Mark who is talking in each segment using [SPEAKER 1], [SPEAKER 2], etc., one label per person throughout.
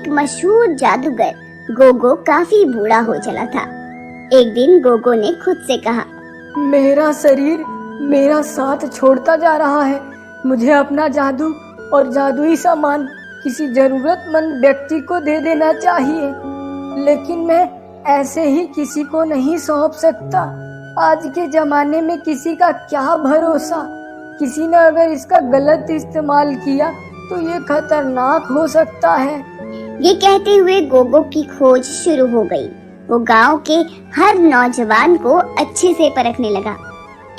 [SPEAKER 1] एक मशहूर जादूगर गोगो काफी बूढ़ा हो चला था। एक दिन गोगो ने खुद से कहा,
[SPEAKER 2] मेरा शरीर मेरा साथ छोड़ता जा रहा है। मुझे अपना जादू और जादुई सामान किसी जरूरतमंद व्यक्ति को दे देना चाहिए, लेकिन मैं ऐसे ही किसी को नहीं सौंप सकता। आज के जमाने में किसी का क्या भरोसा। किसी ने अगर इसका गलत इस्तेमाल किया तो ये खतरनाक हो सकता है।
[SPEAKER 1] ये कहते हुए गोगो की खोज शुरू हो गई। वो गांव के हर नौजवान को अच्छे से परखने लगा।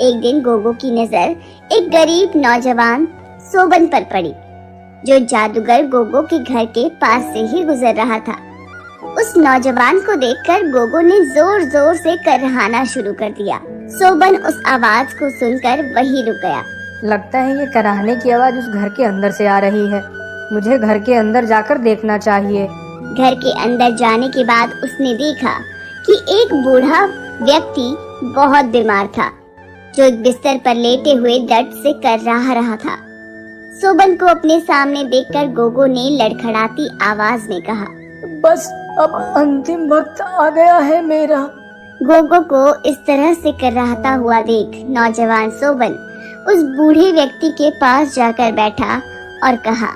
[SPEAKER 1] एक दिन गोगो की नजर एक गरीब नौजवान सोबन पर पड़ी, जो जादूगर गोगो के घर के पास से ही गुजर रहा था। उस नौजवान को देखकर गोगो ने जोर जोर से करहाना शुरू कर दिया। सोबन उस आवाज को सुनकर वहीं रुक गया।
[SPEAKER 2] लगता है ये कराहने की आवाज उस घर के अंदर से आ रही है। मुझे घर के अंदर जाकर देखना चाहिए।
[SPEAKER 1] घर के अंदर जाने के बाद उसने देखा कि एक बूढ़ा व्यक्ति बहुत बीमार था, जो एक बिस्तर पर लेटे हुए दर्द से कर्राह रहा था। सोबन को अपने सामने देखकर गोगो ने लड़खड़ाती आवाज में कहा,
[SPEAKER 2] बस अब अंतिम वक्त आ गया है मेरा।
[SPEAKER 1] गोगो को इस तरह से कर्राहता हुआ देख नौजवान सोबन उस बूढ़े व्यक्ति के पास जाकर बैठा और कहा,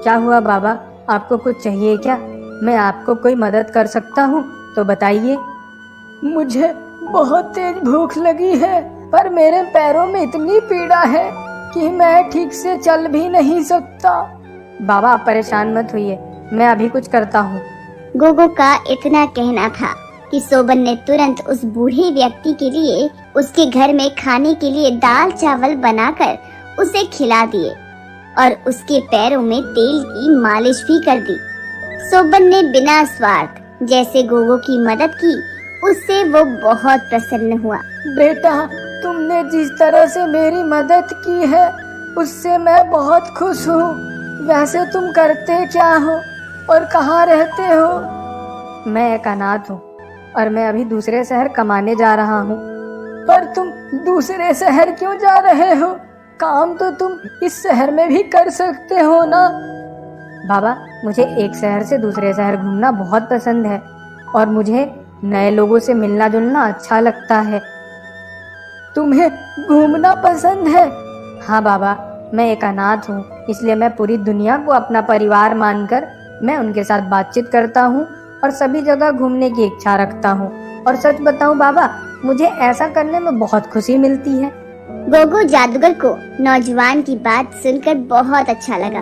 [SPEAKER 2] क्या हुआ बाबा, आपको कुछ चाहिए क्या? मैं आपको कोई मदद कर सकता हूँ तो बताइए। मुझे बहुत तेज भूख लगी है, पर मेरे पैरों में इतनी पीड़ा है कि मैं ठीक से चल भी नहीं सकता। बाबा आप परेशान मत होइए, मैं अभी कुछ करता हूँ।
[SPEAKER 1] गोगो का इतना कहना था कि सोबन ने तुरंत उस बूढ़े व्यक्ति के लिए उसके घर में खाने के लिए दाल चावल बनाकर उसे खिला दिए और उसके पैरों में तेल की मालिश भी कर दी। सोबन ने बिना स्वार्थ जैसे गोगो की मदद की, उससे वो बहुत प्रसन्न हुआ।
[SPEAKER 2] बेटा, तुमने जिस तरह से मेरी मदद की है उससे मैं बहुत खुश हूँ। वैसे तुम करते क्या हो और कहाँ रहते हो? मैं एक अनाथ हूँ और मैं अभी दूसरे शहर कमाने जा रहा हूँ। पर तुम दूसरे शहर क्यों जा रहे हो? काम तो तुम इस शहर में भी कर सकते हो ना। बाबा, मुझे एक शहर से दूसरे शहर घूमना बहुत पसंद है और मुझे नए लोगों से मिलना जुलना अच्छा लगता है। तुम्हें घूमना पसंद है? हाँ बाबा, मैं एक अनाथ हूँ, इसलिए मैं पूरी दुनिया को अपना परिवार मानकर मैं उनके साथ बातचीत करता हूँ और सभी जगह घूमने की इच्छा रखता हूँ। और सच बताऊँ बाबा, मुझे ऐसा करने में बहुत खुशी मिलती है।
[SPEAKER 1] गोगो जादूगर को नौजवान की बात सुनकर बहुत अच्छा लगा।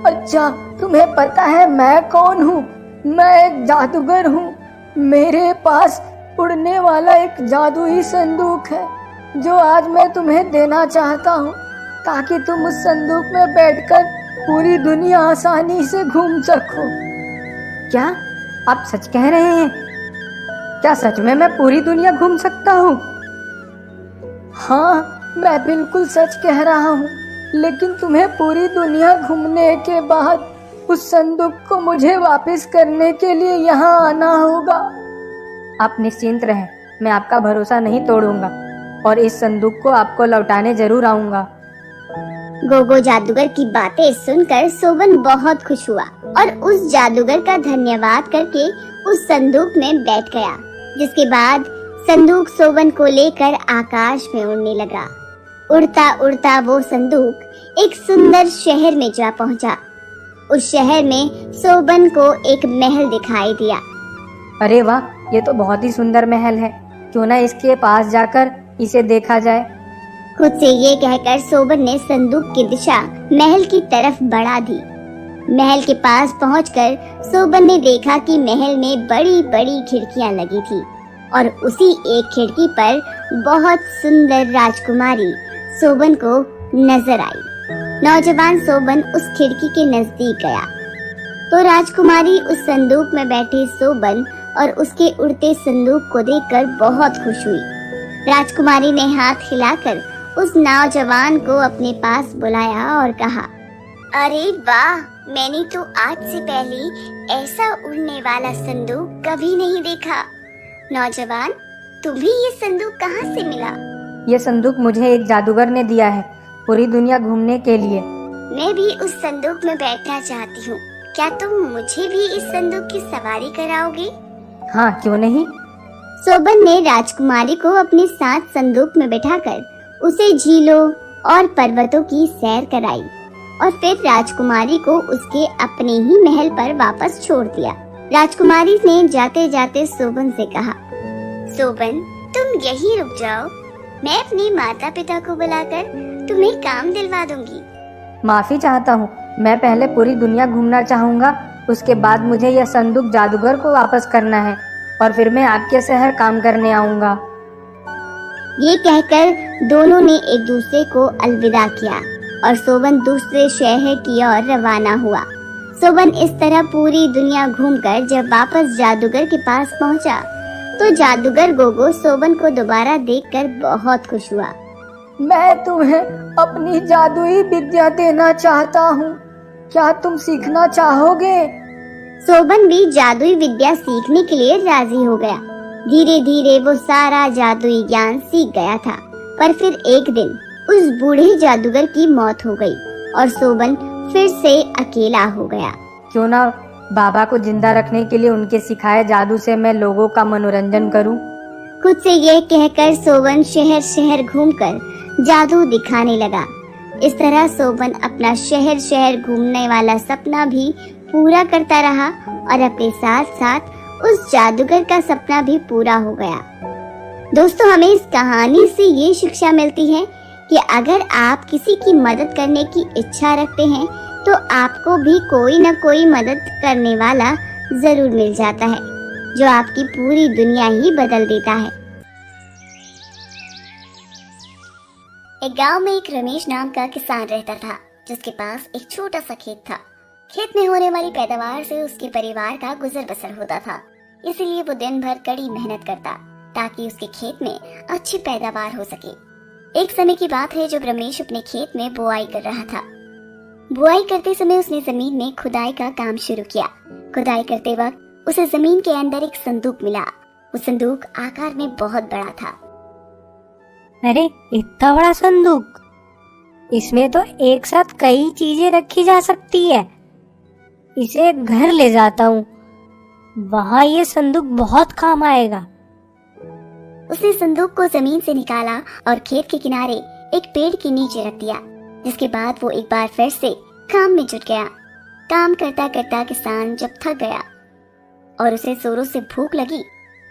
[SPEAKER 2] अच्छा, तुम्हें पता है मैं कौन हूँ? मैं एक जादूगर हूँ। मेरे पास उड़ने वाला एक जादुई संदूक है, जो आज मैं तुम्हें देना चाहता हूँ, ताकि तुम उस संदूक में बैठकर पूरी दुनिया आसानी से घूम सको। क्या आप सच कह रहे हैं? क्या सच में मैं पूरी दुनिया घूम सकता हूँ? हाँ, मैं बिल्कुल सच कह रहा हूँ, लेकिन तुम्हें पूरी दुनिया घूमने के बाद उस संदूक को मुझे वापस करने के लिए यहाँ आना होगा। आप निश्चिंत रहें, मैं आपका भरोसा नहीं तोड़ूंगा और इस संदूक को आपको लौटाने जरूर आऊंगा।
[SPEAKER 1] गोगो जादूगर की बातें सुनकर सोबन बहुत खुश हुआ और उस जादूगर का धन्यवाद करके उस संदूक में बैठ गया, जिसके बाद संदूक सोबन को लेकर आकाश में उड़ने लगा। उड़ता उड़ता वो संदूक एक सुंदर शहर में जा पहुंचा। उस शहर में सोबन को एक महल दिखाई दिया।
[SPEAKER 2] अरे वाह, ये तो बहुत ही सुंदर महल है। क्यों ना इसके पास जाकर इसे देखा जाए।
[SPEAKER 1] खुद से ये कहकर सोबन ने संदूक की दिशा महल की तरफ बढ़ा दी। महल के पास पहुंचकर सोबन ने देखा कि महल में बड़ी बड़ी खिड़कियां लगी थी और उसी एक खिड़की पर बहुत सुंदर राजकुमारी सोबन को नजर आई। नौजवान सोबन उस खिड़की के नजदीक गया तो राजकुमारी उस संदूक में बैठे सोबन और उसके उड़ते संदूक को देखकर बहुत खुश हुई। राजकुमारी ने हाथ हिलाकर उस नौजवान को अपने पास बुलाया और कहा, अरे वाह, मैंने तो आज से पहले ऐसा उड़ने वाला संदूक कभी नहीं देखा। नौजवान, तुम्हें ये संदूक कहाँ से मिला?
[SPEAKER 2] ये संदूक मुझे एक जादूगर ने दिया है पूरी दुनिया घूमने के लिए।
[SPEAKER 1] मैं भी उस संदूक में बैठना चाहती हूँ। क्या तुम मुझे भी इस संदूक की सवारी कराओगे?
[SPEAKER 2] हाँ, क्यों नहीं।
[SPEAKER 1] सोबन ने राजकुमारी को अपने साथ संदूक में बिठाकर उसे झीलों और पर्वतों की सैर कराई और फिर राजकुमारी को उसके अपने ही महल पर वापस छोड़ दिया। राजकुमारी ने जाते जाते सोबन से कहा, सोबन, तुम यहीं रुक जाओ, मैं अपने माता पिता को बुलाकर तुम्हें काम दिलवा दूंगी।
[SPEAKER 2] माफी चाहता हूँ, मैं पहले पूरी दुनिया घूमना चाहूँगा, उसके बाद मुझे यह संदूक जादूगर को वापस करना है और फिर मैं आपके शहर काम करने आऊँगा।
[SPEAKER 1] ये कहकर दोनों ने एक दूसरे को अलविदा किया और सोबन दूसरे शहर की ओर रवाना हुआ। सोबन इस तरह पूरी दुनिया घूमकर जब वापस जादूगर के पास पहुंचा, तो जादूगर गोगो सोबन को दोबारा देखकर बहुत खुश हुआ।
[SPEAKER 2] मैं तुम्हें अपनी जादुई विद्या देना चाहता हूँ, क्या तुम सीखना चाहोगे?
[SPEAKER 1] सोबन भी जादुई विद्या सीखने के लिए राजी हो गया। धीरे धीरे वो सारा जादुई ज्ञान सीख गया था, पर फिर एक दिन उस बूढ़े जादूगर की मौत हो गई और सोबन फिर से अकेला हो गया।
[SPEAKER 2] क्यों ना बाबा को जिंदा रखने के लिए उनके सिखाए जादू से मैं लोगों का मनोरंजन करूं।
[SPEAKER 1] खुद से यह कहकर सोबन शहर शहर घूमकर जादू दिखाने लगा। इस तरह सोबन अपना शहर शहर घूमने वाला सपना भी पूरा करता रहा और अपने साथ साथ उस जादूगर का सपना भी पूरा हो गया। दोस्तों, हमें इस कहानी से ये शिक्षा मिलती है कि अगर आप किसी की मदद करने की इच्छा रखते हैं तो आपको भी कोई न कोई मदद करने वाला जरूर मिल जाता है, जो आपकी पूरी दुनिया ही बदल देता है। एक गांव में एक रमेश नाम का किसान रहता था, जिसके पास एक छोटा सा खेत था। खेत में होने वाली पैदावार से उसके परिवार का गुजर बसर होता था, इसीलिए वो दिन भर कड़ी मेहनत करता ताकि उसके खेत में अच्छी पैदावार हो सके। एक समय की बात है जब रमेश अपने खेत में बुआई कर रहा था। बुआई करते समय उसने जमीन में खुदाई का काम शुरू किया। खुदाई करते वक्त उसे जमीन के अंदर एक संदूक मिला। वो संदूक आकार में बहुत बड़ा था।
[SPEAKER 3] अरे, इतना बड़ा संदूक! इसमें तो एक साथ कई चीजें रखी जा सकती है। इसे घर ले जाता हूँ, वहाँ ये संदूक बहुत काम आएगा।
[SPEAKER 1] उसने संदूक को जमीन से निकाला और खेत के किनारे एक पेड़ के नीचे रख दिया, जिसके बाद वो एक बार फिर से काम में जुट गया। काम करता करता किसान जब थक गया और उसे जोरों से भूख लगी,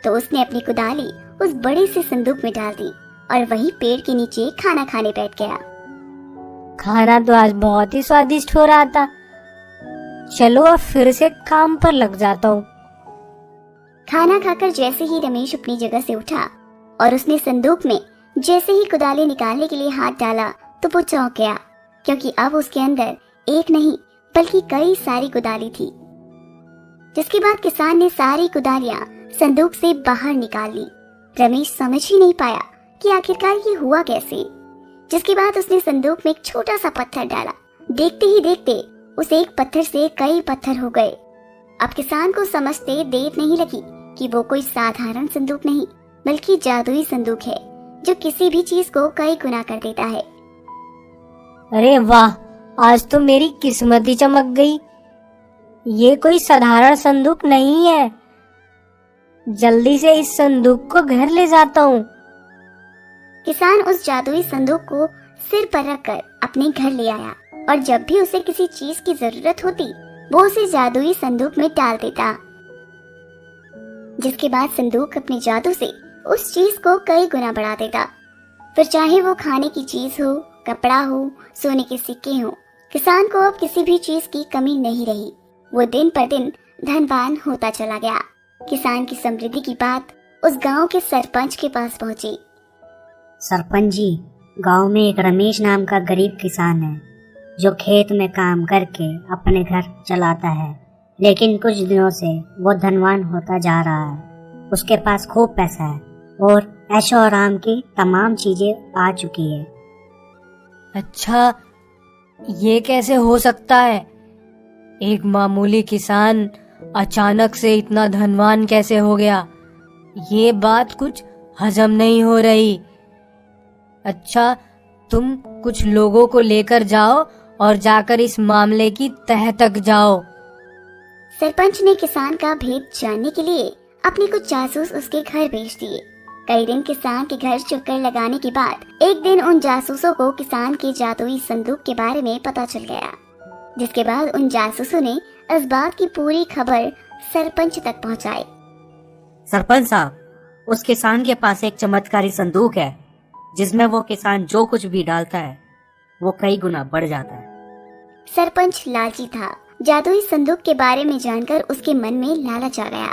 [SPEAKER 1] तो उसने अपनी कुदाली उस बड़े से संदूक में डाल दी और वहीं पेड़ के नीचे खाना खाने बैठ गया।
[SPEAKER 3] खाना तो आज बहुत ही स्वादिष्ट हो रहा था। चलो अब फिर से काम पर लग जाता हूँ।
[SPEAKER 1] खाना खाकर जैसे ही रमेश अपनी जगह से उठा और उसने संदूक में जैसे ही कुदाली निकालने के लिए हाथ डाला, तो वो चौंक गया, क्योंकि अब उसके अंदर एक नहीं बल्कि कई सारी कुदाली थी। जिसके बाद किसान ने सारी कुदालियां संदूक से बाहर निकाल ली। रमेश समझ ही नहीं पाया कि आखिरकार ये हुआ कैसे। जिसके बाद उसने संदूक में एक छोटा सा पत्थर डाला। देखते ही देखते उस एक पत्थर से कई पत्थर हो गए। अब किसान को समझते देर नहीं लगी कि वो कोई साधारण संदूक नहीं बल्कि जादुई संदूक है, जो किसी भी चीज को कई गुना कर देता है।
[SPEAKER 3] अरे वाह, आज तो मेरी किस्मत ही चमक गई। ये कोई साधारण संदूक नहीं है। जल्दी से इस संदूक को घर ले जाता हूँ।
[SPEAKER 1] किसान उस जादुई संदूक को सिर पर रखकर अपने घर ले आया और जब भी उसे किसी चीज की जरूरत होती, वो उसे जादुई संदूक में डाल देता। जिसके बाद संदूक अपने जादू से उस चीज को कई गुना बढ़ा देता। फिर चाहे वो खाने की चीज हो, कपड़ा हो, सोने के सिक्के हो, किसान को अब किसी भी चीज की कमी नहीं रही। वो दिन पर दिन धनवान होता चला गया। किसान की समृद्धि की बात उस गांव के सरपंच के पास पहुंची।
[SPEAKER 4] सरपंच जी, गांव में एक रमेश नाम का गरीब किसान है, जो खेत में काम करके अपने घर चलाता है, लेकिन कुछ दिनों से वो धनवान होता जा रहा है। उसके पास खूब पैसा है और ऐशो आराम की तमाम चीजें आ चुकी है।
[SPEAKER 3] अच्छा, ये कैसे हो सकता है? एक मामूली किसान अचानक से इतना धनवान कैसे हो गया? ये बात कुछ हजम नहीं हो रही। अच्छा, तुम कुछ लोगों को लेकर जाओ और जाकर इस मामले की तह तक जाओ।
[SPEAKER 1] सरपंच ने किसान का भेद जानने के लिए अपने कुछ जासूस उसके घर भेज दिए। कई दिन किसान के घर चक्कर लगाने के बाद एक दिन उन जासूसों को किसान के जादुई संदूक के बारे में पता चल गया, जिसके बाद उन जासूसों ने इस बात की पूरी खबर सरपंच तक पहुंचाई।
[SPEAKER 4] सरपंच साहब, उस किसान के पास एक चमत्कारी संदूक है जिसमें वो किसान जो कुछ भी डालता है वो कई गुना बढ़ जाता है।
[SPEAKER 1] सरपंच लालची था। जादुई संदूक के बारे में जानकर उसके मन में लालच आ गया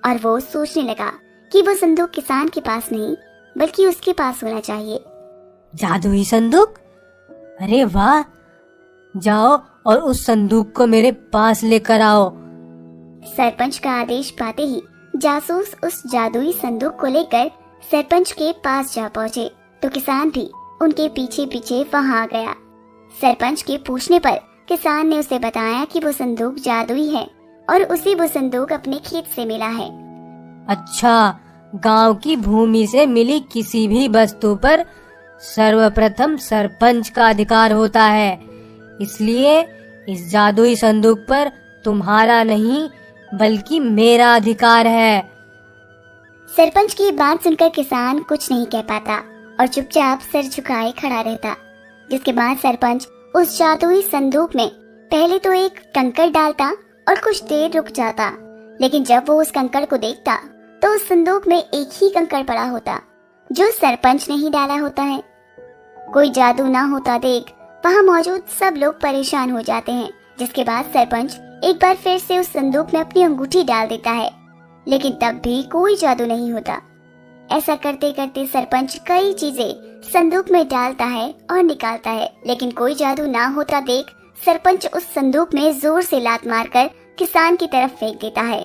[SPEAKER 1] और वो सोचने लगा कि वो संदूक किसान के पास नहीं बल्कि उसके पास होना चाहिए।
[SPEAKER 3] जादुई संदूक? अरे वाह, जाओ और उस संदूक को मेरे पास लेकर आओ।
[SPEAKER 1] सरपंच का आदेश पाते ही जासूस उस जादुई संदूक को लेकर सरपंच के पास जा पहुंचे तो किसान भी उनके पीछे पीछे वहां आ गया। सरपंच के पूछने पर किसान ने उसे बताया कि वो संदूक जादुई है और उसे वो संदूक अपने खेत से मिला है।
[SPEAKER 3] अच्छा, गांव की भूमि से मिली किसी भी वस्तु पर सर्वप्रथम सरपंच का अधिकार होता है, इसलिए इस जादुई संदूक पर तुम्हारा नहीं बल्कि मेरा अधिकार है।
[SPEAKER 1] सरपंच की बात सुनकर किसान कुछ नहीं कह पाता और चुपचाप सिर झुकाए खड़ा रहता। जिसके बाद सरपंच उस जादुई संदूक में पहले तो एक कंकड़ डालता और कुछ देर रुक जाता, लेकिन जब वो उस कंकड़ को देखता तो उस संदूक में एक ही कंकड़ पड़ा होता जो सरपंच ने ही डाला होता है। कोई जादू ना होता देख वहाँ मौजूद सब लोग परेशान हो जाते हैं। जिसके बाद सरपंच एक बार फिर से उस संदूक में अपनी अंगूठी डाल देता है, लेकिन तब भी कोई जादू नहीं होता। ऐसा करते करते सरपंच कई चीजें संदूक में डालता है और निकालता है, लेकिन कोई जादू ना होता देख सरपंच उस संदूक में जोर से लात मारकर किसान की तरफ फेंक देता है।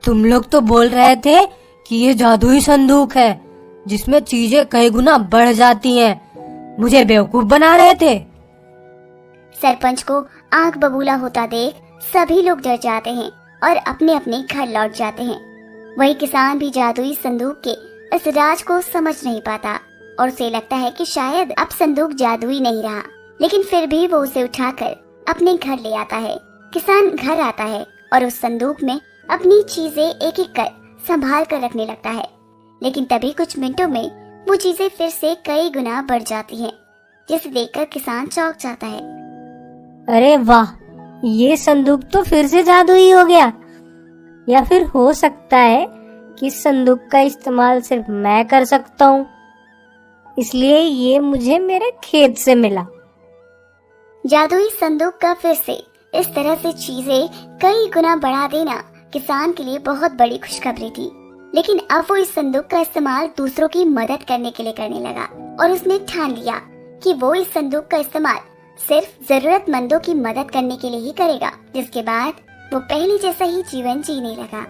[SPEAKER 3] तुम लोग तो बोल रहे थे कि ये जादुई संदूक है जिसमें चीजें कई गुना बढ़ जाती हैं, मुझे बेवकूफ बना रहे थे।
[SPEAKER 1] सरपंच को आंख बबूला होता देख सभी लोग डर जाते हैं और अपने अपने घर लौट जाते हैं। वही किसान भी जादुई संदूक के इस राज को समझ नहीं पाता और उसे लगता है कि शायद अब संदूक जादुई नहीं रहा, लेकिन फिर भी वो उसे उठाकर अपने घर ले आता है। किसान घर आता है और उस संदूक में अपनी चीजें एक एक कर संभाल कर रखने लगता है, लेकिन तभी कुछ मिनटों में वो चीजें फिर से कई गुना बढ़ जाती हैं, जिसे देखकर किसान चौंक जाता है।
[SPEAKER 3] अरे वाह, ये संदूक तो फिर से जादुई हो गया। या फिर हो सकता है कि इस संदूक का इस्तेमाल सिर्फ मैं कर सकता हूँ, इसलिए ये मुझे मेरे खेत से मिला।
[SPEAKER 1] जादुई संदूक का फिर से इस तरह से चीजें कई गुना बढ़ा देना किसान के लिए बहुत बड़ी खुशखबरी थी, लेकिन अब वो इस संदूक का इस्तेमाल दूसरों की मदद करने के लिए करने लगा और उसने ठान लिया कि वो इस संदूक का इस्तेमाल सिर्फ जरूरतमंदों की मदद करने के लिए ही करेगा। जिसके बाद वो पहले जैसा ही जीवन जीने लगा।